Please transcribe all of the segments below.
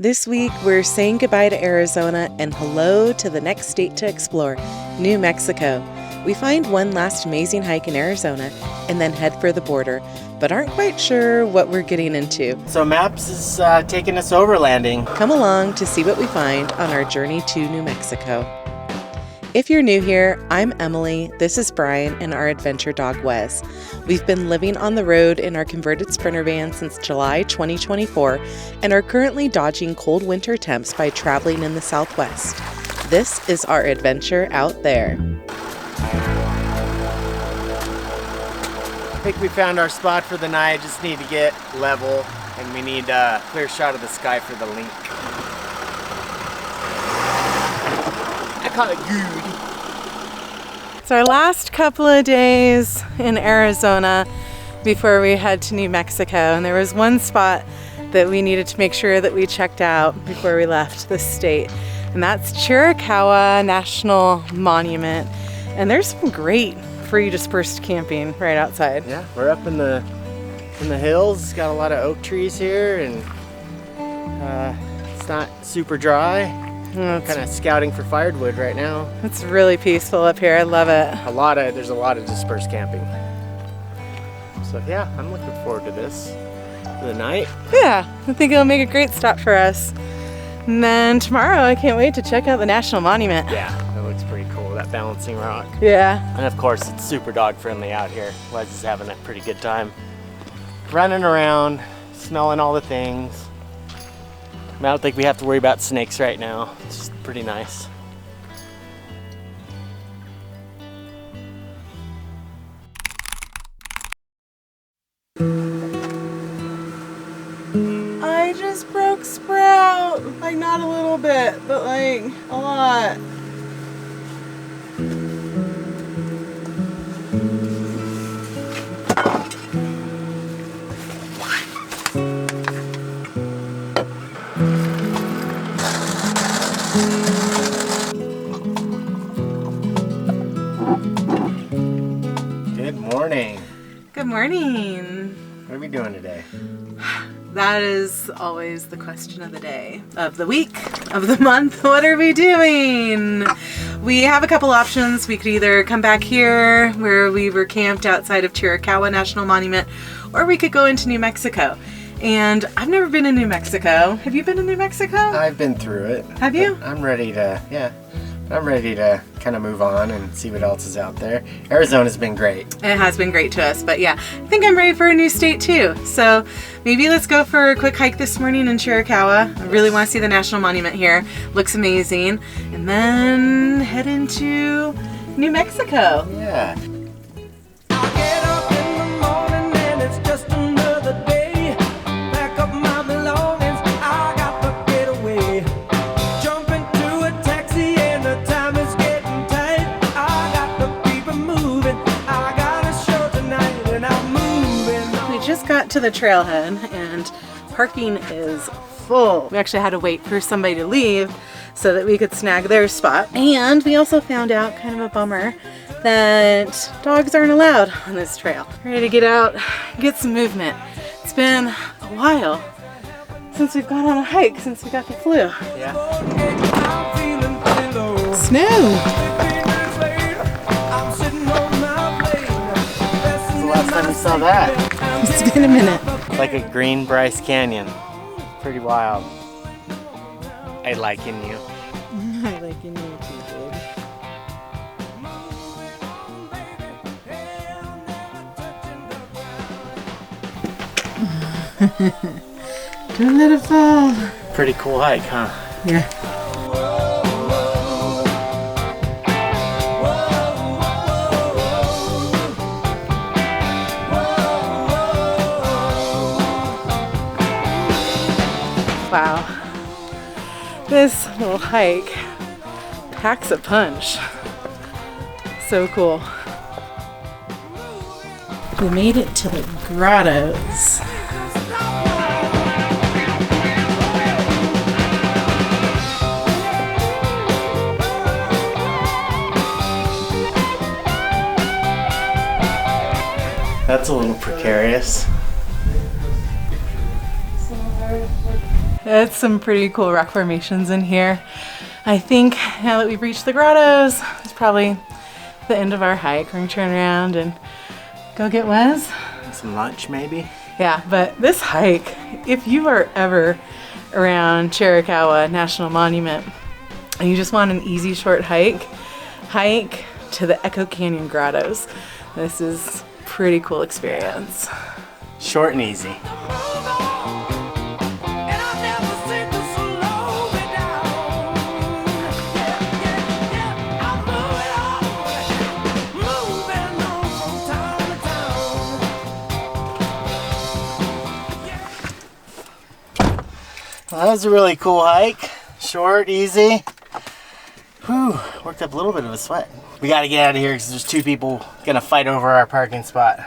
This week, we're saying goodbye to Arizona and hello to the next state to explore, New Mexico. We find one last amazing hike in Arizona and then head for the border, but aren't quite sure what we're getting into. So Maps is taking us overlanding. Come along to see what we find on our journey to New Mexico. If you're new here, I'm Emily, this is Brian, and our adventure dog Wes. We've been living on the road in our converted Sprinter van since July 2024 and are currently dodging cold winter temps by traveling in the Southwest. This is our adventure out there. I think we found our spot for the night. Just need to get level and we need a clear shot of the sky for the link. I call it good. It's our last couple of days in Arizona before we head to New Mexico, and there was one spot that we needed to make sure that we checked out before we left the state, and that's Chiricahua National Monument. And there's some great free dispersed camping right outside. Yeah, we're up in the hills. It's got a lot of oak trees here, and it's not super dry. Kind of scouting for firewood right now. It's really peaceful up here. I love it. There's a lot of dispersed camping. So yeah, I'm looking forward to this for the night. Yeah, I think it'll make a great stop for us. And then tomorrow, I can't wait to check out the National Monument. Yeah, that looks pretty cool, that balancing rock. Yeah. And of course, it's super dog friendly out here. Wes is having a pretty good time running around, smelling all the things. I don't think we have to worry about snakes right now. It's just pretty nice. I just broke Sprout. Like, not a little bit, but like a lot. Good morning. What are we doing today? That is always the question of the day, of the week, of the month. What are we doing? We have a couple options. We could either come back here where we were camped outside of Chiricahua National Monument, or we could go into New Mexico. And I've never been in New Mexico. Have you been to New Mexico? I've been through it. Have you? I'm ready to kind of move on and see what else is out there. Arizona's been great. It has been great to us, but yeah, I think I'm ready for a new state too. So maybe let's go for a quick hike this morning in Chiricahua. I really want to see the National Monument here. Looks amazing. And then head into New Mexico. Yeah. Got to the trailhead and parking is full. We actually had to wait for somebody to leave so that we could snag their spot. And we also found out, kind of a bummer, that dogs aren't allowed on this trail. Ready to get out, get some movement. It's been a while since we've gone on a hike, since we got the flu. Yeah. Snow. When's the last time we saw that? It's been a minute. Like a green Bryce Canyon. Pretty wild. I liken you. I liken you too, babe. Don't let it fall. Pretty cool hike, huh? Yeah. Wow, this little hike packs a punch. So cool. We made it to the Grottoes. That's a little precarious. It's some pretty cool rock formations in here. I think now that we've reached the grottos, it's probably the end of our hike. We're gonna turn around and go get Wes. Some lunch maybe? Yeah, but this hike, if you are ever around Chiricahua National Monument and you just want an easy short hike to the Echo Canyon Grottoes. This is a pretty cool experience. Short and easy. Well, that was a really cool hike. Short, easy. Whew, worked up a little bit of a sweat. We gotta get out of here because there's two people gonna fight over our parking spot.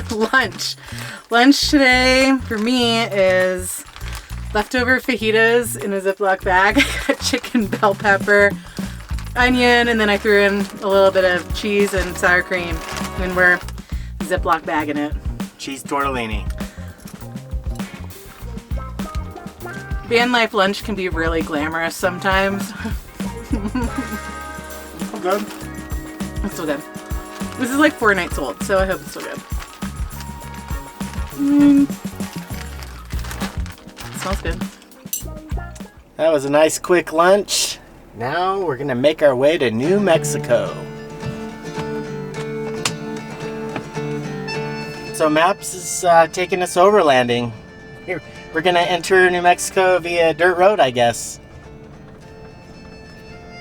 Lunch today for me is leftover fajitas in a Ziploc bag. I got chicken, bell pepper, onion, and then I threw in a little bit of cheese and sour cream, and we're Ziploc bagging it. Cheese tortellini. Van life lunch can be really glamorous sometimes. Good. It's still good. This is like 4 nights old, so I hope it's still good. It smells good. That was a nice quick lunch. Now we're gonna make our way to New Mexico. So Maps is taking us overlanding. We're gonna enter New Mexico via dirt road, I guess.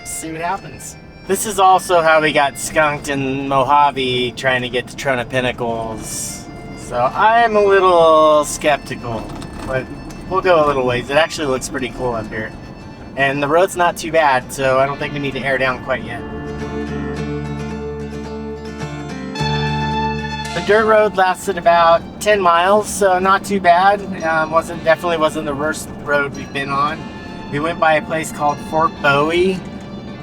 See what happens. This is also how we got skunked in Mojave trying to get to Trona Pinnacles. So I'm a little skeptical, but we'll go a little ways. It actually looks pretty cool up here. And the road's not too bad, so I don't think we need to air down quite yet. The dirt road lasted about 10 miles, so not too bad. Definitely wasn't the worst road we've been on. We went by a place called Fort Bowie.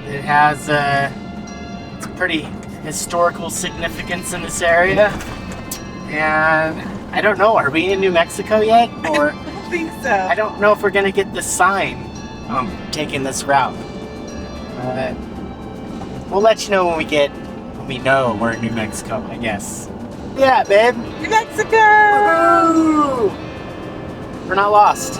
It has it's pretty historical significance in this area. And I don't know, are we in New Mexico yet? Or I don't think so. I don't know if we're gonna get the sign taking this route. We'll let you know when we know we're in New Mexico, I guess. Yeah, babe. New Mexico! Woo-hoo! We're not lost.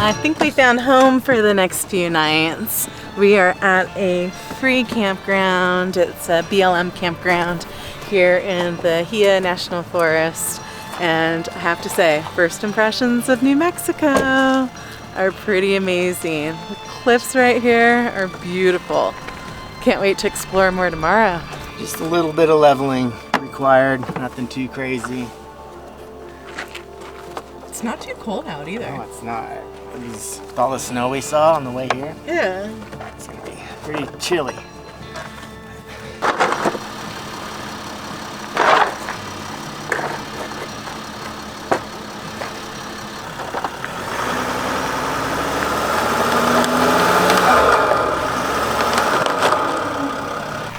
I think we found home for the next few nights. We are at a free campground. It's a BLM campground here in the Gila National Forest. And I have to say, first impressions of New Mexico are pretty amazing. The cliffs right here are beautiful. Can't wait to explore more tomorrow. Just a little bit of leveling required, nothing too crazy. It's not too cold out either. No, it's not. With all the snow we saw on the way here, Yeah. it's gonna be pretty chilly.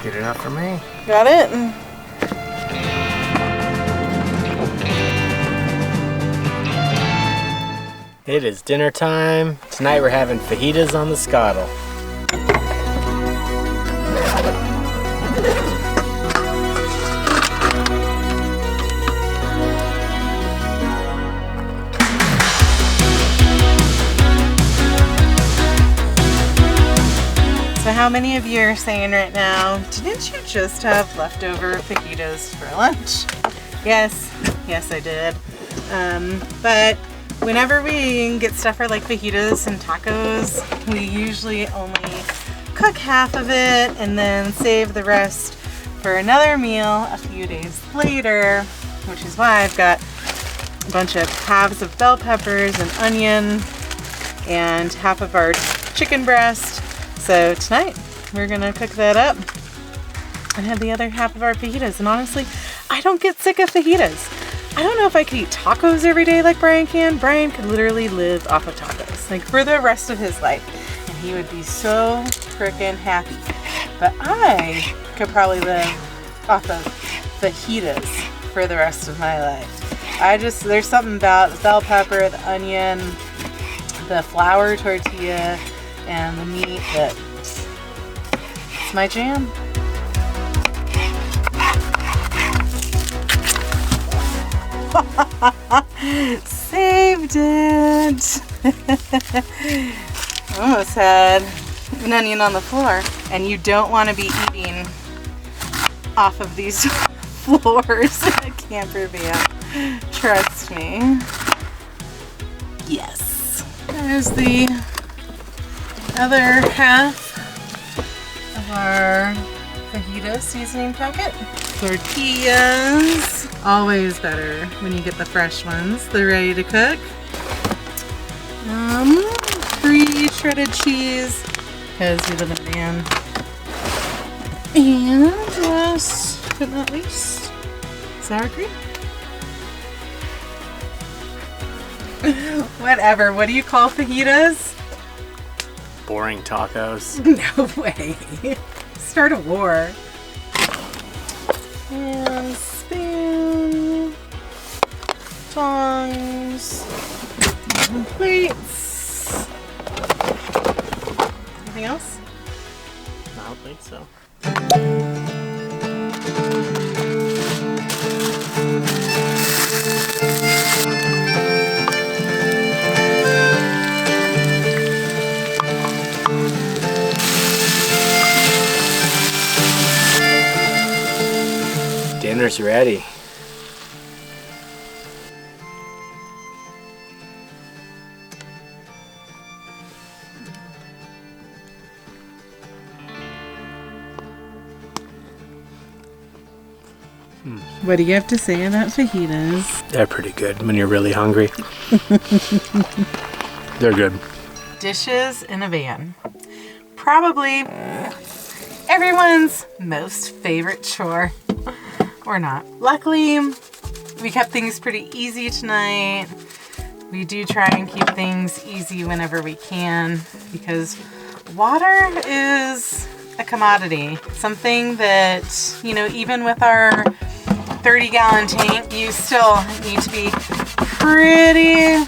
Good enough for me. Got it? It is dinner time. Tonight we're having fajitas on the Skottle. So how many of you are saying right now, didn't you just have leftover fajitas for lunch? Yes, I did. But whenever we get stuff for like fajitas and tacos, we usually only cook half of it and then save the rest for another meal a few days later, which is why I've got a bunch of halves of bell peppers and onion and half of our chicken breast. So tonight we're gonna cook that up and have the other half of our fajitas. And honestly, I don't get sick of fajitas. I don't know if I could eat tacos every day like Brian can. Brian could literally live off of tacos, like for the rest of his life. And he would be so freaking happy. But I could probably live off of fajitas for the rest of my life. There's something about the bell pepper, the onion, the flour tortilla, and the meat that it's my jam. Saved it! Almost had an onion on the floor. And you don't want to be eating off of these floors in a camper van. Trust me. Yes. There's the other half of our fajita seasoning packet. Tortillas. Always better when you get the fresh ones. They're ready to cook. Pre-shredded cheese, because we live in a van. And last but not least, sour cream. Whatever. What do you call fajitas? Boring tacos. No way. Start a war. And spoon, tongs, and plates. Anything else? I don't think so. Dinner's ready. What do you have to say about fajitas? They're pretty good when you're really hungry. They're good. Dishes in a van. Probably everyone's most favorite chore. Or not. Luckily, we kept things pretty easy tonight. We do try and keep things easy whenever we can because water is a commodity. Something that, you know, even with our 30-gallon tank, you still need to be pretty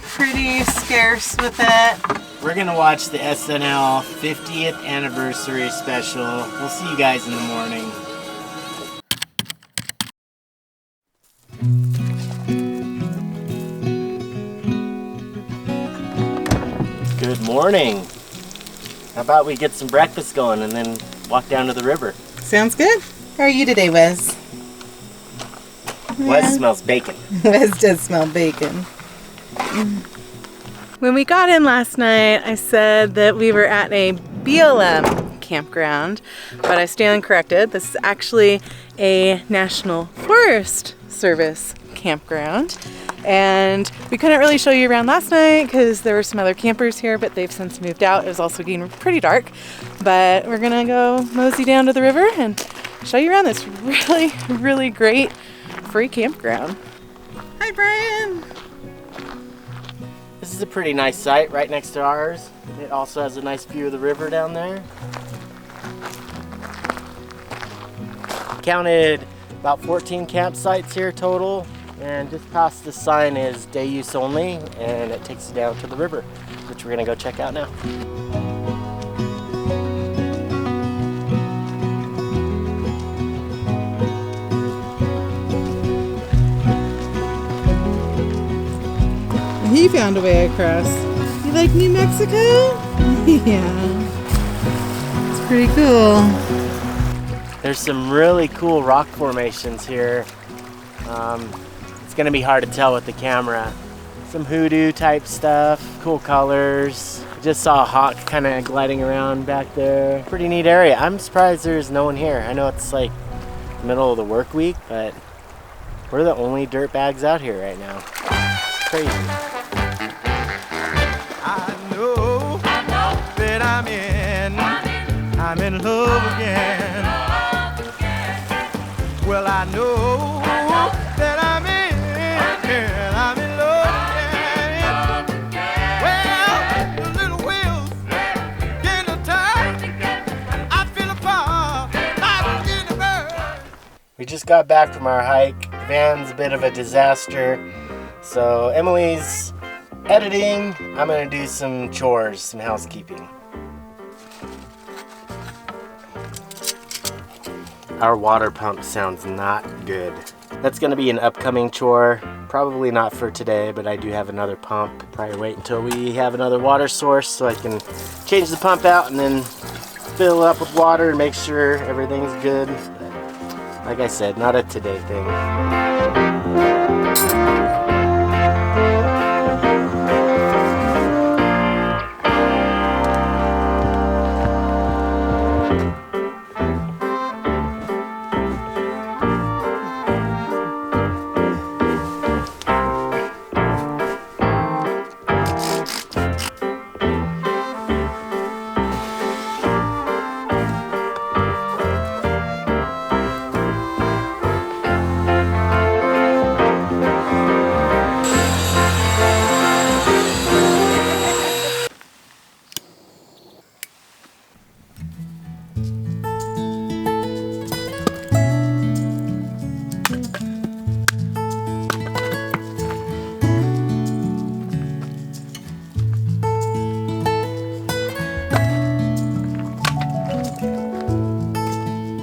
scarce with it. We're gonna watch the SNL 50th anniversary special. We'll see you guys in the morning. Good morning. How about we get some breakfast going and then walk down to the river? Sounds good. How are you today, Wes? Wes smells bacon. Wes does smell bacon. When we got in last night, I said that we were at a BLM campground, but I stand corrected. This is actually a National Forest Service campground. And we couldn't really show you around last night because there were some other campers here, but they've since moved out. It was also getting pretty dark, but we're gonna go mosey down to the river and show you around this really great free campground. Hi, Brian. This is a pretty nice site right next to ours. It also has a nice view of the river down there. Counted about 14 campsites here total, and just past the sign is day use only, and it takes you down to the river, which we're gonna go check out now. He found a way across. You like New Mexico? Yeah. It's pretty cool. There's some really cool rock formations here. It's gonna be hard to tell with the camera. Some hoodoo type stuff, cool colors. I just saw a hawk kind of gliding around back there. Pretty neat area. I'm surprised there's no one here. I know it's like the middle of the work week, but we're the only dirt bags out here right now. It's crazy. I know that I'm in love again. Well, I know that I'm in love again. Well, the little wheels getting tired. I feel a part, I don't get a bird. We We just got back from our hike. The van's a bit of a disaster. So Emily's editing. I'm gonna do some chores, some housekeeping. Our water pump sounds not good. That's gonna be an upcoming chore. Probably not for today, but I do have another pump. Probably wait until we have another water source so I can change the pump out and then fill up with water and make sure everything's good. But like I said, not a today thing.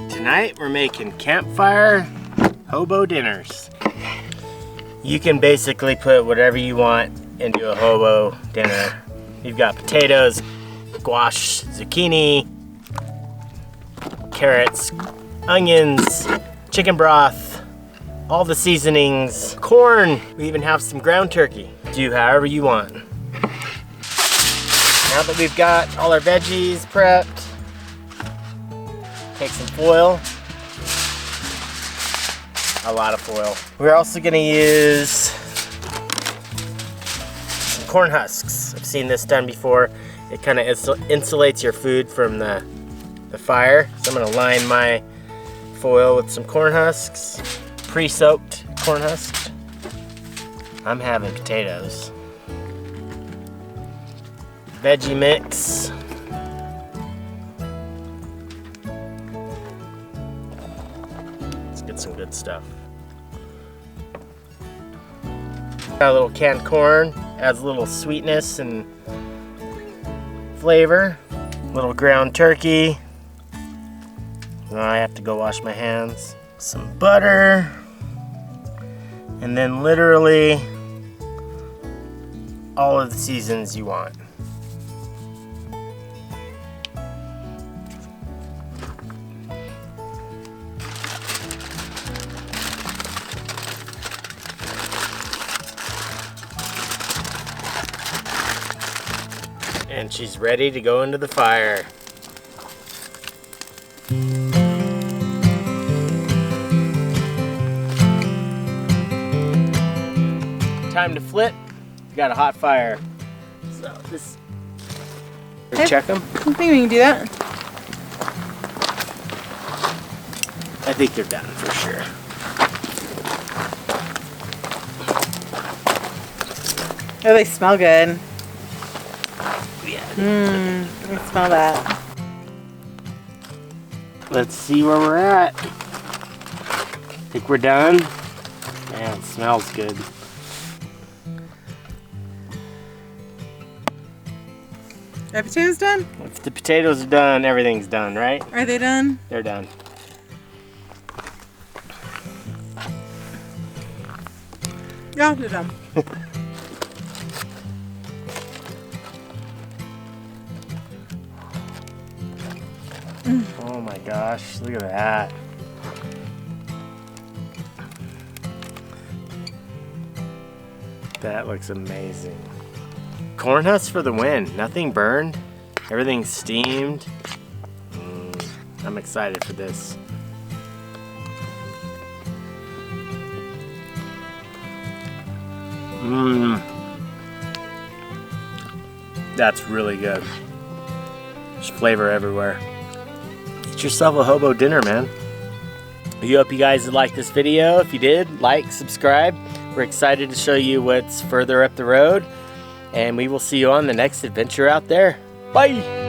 Tonight we're making campfire hobo dinners. You can basically put whatever you want into a hobo dinner. You've got potatoes, squash, zucchini, carrots, onions, chicken broth, all the seasonings, corn. We even have some ground turkey. Do however you want. Now that we've got all our veggies prepped, take some foil. A lot of foil. We're also gonna use some corn husks. I've seen this done before. It kind of insulates your food from the fire. So I'm gonna line my foil with some corn husks, pre-soaked corn husks. I'm having potatoes. Veggie mix. Get some good stuff. Got a little canned corn, adds a little sweetness and flavor. Little ground turkey. Now I have to go wash my hands. Some butter. And then literally all of the seasons you want. And she's ready to go into the fire. Time to flip. We got a hot fire. So this. Okay. Check them. I think we can do that. I think they're done for sure. Oh, they smell good. Yeah. I smell that. Let's see where we're at. Think we're done? Man, it smells good. Are the potatoes done? If the potatoes are done, everything's done, right? Are they done? They're done. Yeah, they're done. Oh my gosh, look at that. That looks amazing. Corn husks for the win. Nothing burned. Everything's steamed. I'm excited for this. That's really good. There's flavor everywhere. Get yourself a hobo dinner, man. I hope you guys liked this video. If you did, like, subscribe. We're excited to show you what's further up the road. And we will see you on the next adventure out there. Bye!